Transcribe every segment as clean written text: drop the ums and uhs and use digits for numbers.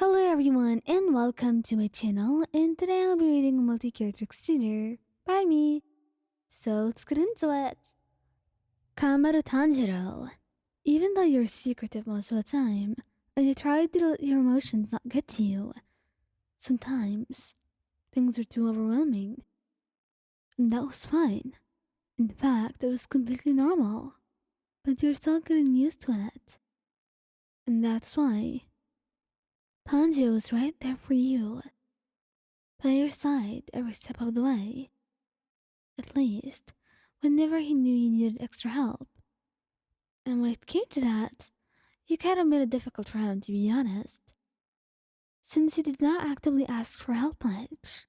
Hello everyone and welcome to my channel, and today I'll be reading Multi-Character Extruder by me. So let's get into it. Kamado Tanjiro. Even though you're secretive most of the time, and you try to let your emotions not get to you, sometimes things are too overwhelming. And that was fine. In fact, it was completely normal. But you're still getting used to it. And that's why Panjo was right there for you, by your side every step of the way. At least, whenever he knew you needed extra help. And when it came to that, you kind of made it difficult for him, to be honest, since he did not actively ask for help much.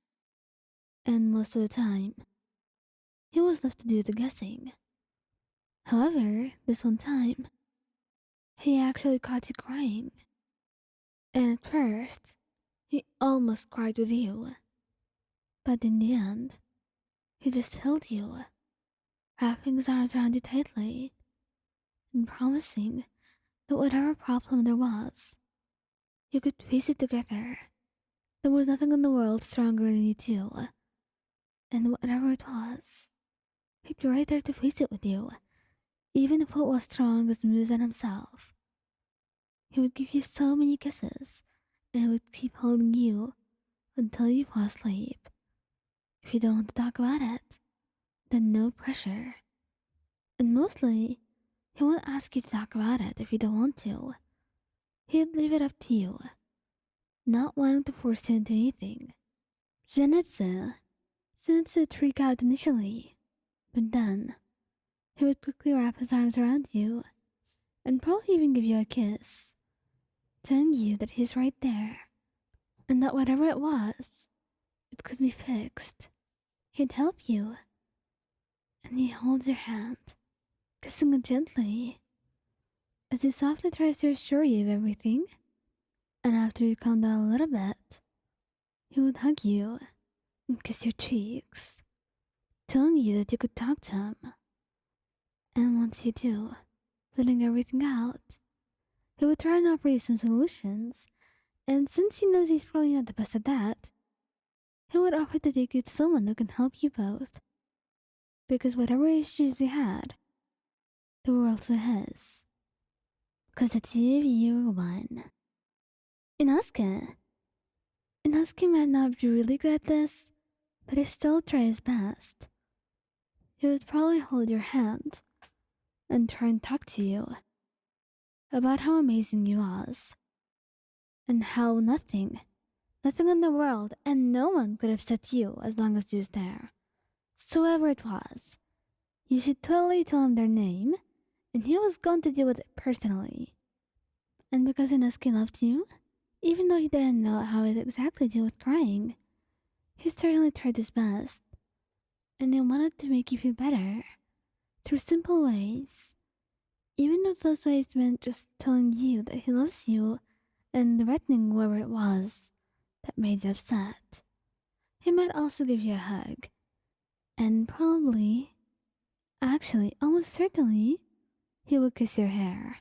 And most of the time, he was left to do the guessing. However, this one time, he actually caught you crying. And at first, he almost cried with you. But in the end, he just held you, wrapping his arms around you tightly, and promising that whatever problem there was, you could face it together. There was nothing in the world stronger than you two, and whatever it was, he'd be right there to face it with you, even if it was strong as Muzan himself. He would give you so many kisses, and he would keep holding you until you fall asleep. If you don't want to talk about it, then no pressure. And mostly, he won't ask you to talk about it if you don't want to. He'd leave it up to you, not wanting to force you into anything. Zenitsu would freak out initially, but then he would quickly wrap his arms around you and probably even give you a kiss, telling you that he's right there and that whatever it was, it could be fixed. He'd help you, and he holds your hand, kissing it gently as he softly tries to assure you of everything. And after you calm down a little bit, he would hug you and kiss your cheeks, telling you that you could talk to him. And once you do, letting everything out, he would try and offer you some solutions, and since he knows he's probably not the best at that, he would offer to take you to someone who can help you both. Because whatever issues you had, they were also his. Because the two of you were one. Inosuke might not be really good at this, but he still tries his best. He would probably hold your hand and try and talk to you about how amazing you was, and how nothing in the world and no one could upset you as long as you was there. So whoever it was, you should totally tell him their name, and he was going to deal with it personally. And because Inosuke loved you, even though he didn't know how to exactly deal with crying, he certainly tried his best, and he wanted to make you feel better through simple ways. Even if those ways meant just telling you that he loves you and threatening whoever it was that made you upset. He might also give you a hug, and probably, actually almost certainly, he will kiss your hair,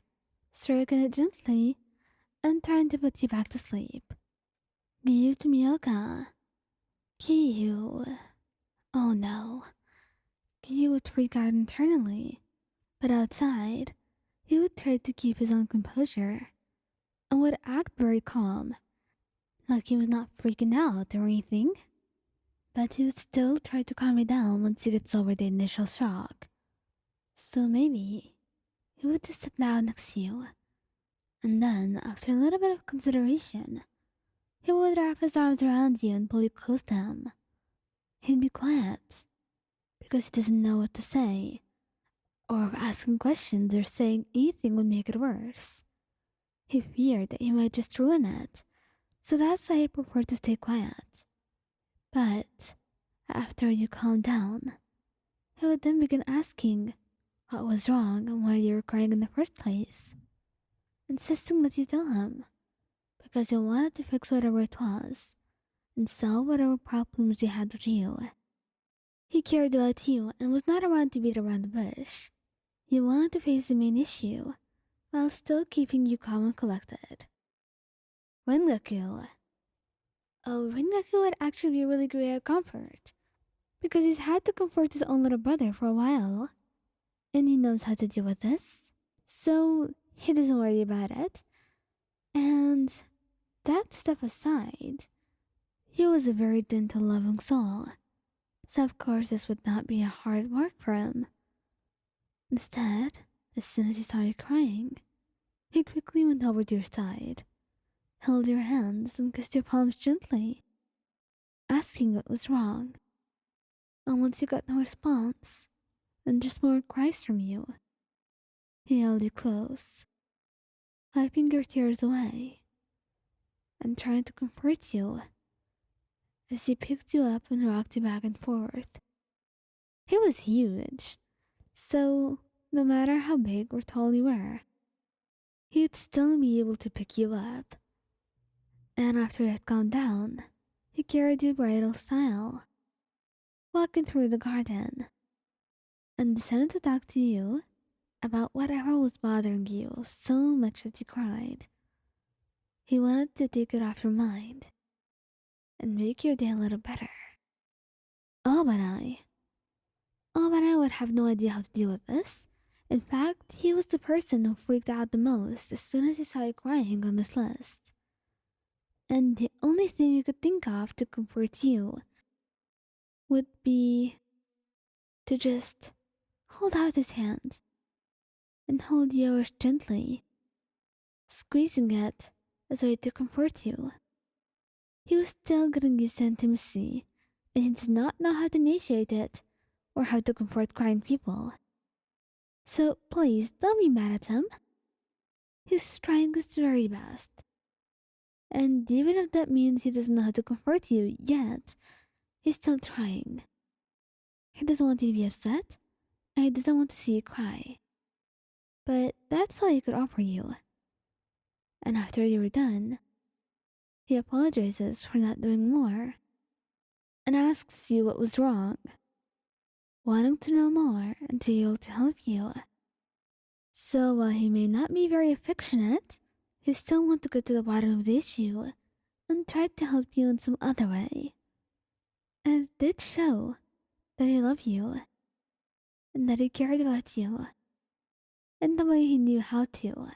stroking it gently and trying to put you back to sleep. Giyuu Tomioka. Giyuu. Oh no. Giyuu would freak out internally, but outside, he would try to keep his own composure and would act very calm, like he was not freaking out or anything. But he would still try to calm you down once he gets over the initial shock. So maybe he would just sit down next to you, and then, after a little bit of consideration, he would wrap his arms around you and pull you close to him. He'd be quiet, because he doesn't know what to say, or if asking questions or saying anything would make it worse. He feared that he might just ruin it, so that's why he preferred to stay quiet. But after you calmed down, he would then begin asking what was wrong and why you were crying in the first place, insisting that you tell him, because he wanted to fix whatever it was and solve whatever problems you had with you. He cared about you and was not around to beat around the bush. He wanted to face the main issue while still keeping you calm and collected. Rengaku. Oh, Rengaku would actually be really great at comfort because he's had to comfort his own little brother for a while, and he knows how to deal with this, so he doesn't worry about it. And that stuff aside, he was a very gentle, loving soul, so of course this would not be a hard work for him. Instead, as soon as he started crying, he quickly went over to your side, held your hands, and kissed your palms gently, asking what was wrong. And once he got no response, and just more cries from you, he held you close, wiping your tears away, and trying to comfort you as he picked you up and rocked you back and forth. He was huge, so no matter how big or tall you were, he'd still be able to pick you up. And after you had calmed down, he carried you bridal style, walking through the garden, and decided to talk to you about whatever was bothering you so much that you cried. He wanted to take it off your mind and make your day a little better. Obanai. Obanai would have no idea how to deal with this. In fact, he was the person who freaked out the most as soon as he saw you crying on this list. And the only thing you could think of to comfort you would be to just hold out his hand and hold yours gently, squeezing it as a way to comfort you. He was still getting used to intimacy, and he did not know how to initiate it or how to comfort crying people. So please don't be mad at him. He's trying his very best. And even if that means he doesn't know how to comfort you yet, he's still trying. He doesn't want you to be upset, and he doesn't want to see you cry. But that's all he could offer you. And after you were done, he apologizes for not doing more and asks you what was wrong, wanting to know more and to be able to help you. So while he may not be very affectionate, he still wants to get to the bottom of the issue and try to help you in some other way. And it did show that he loved you and that he cared about you in the way he knew how to.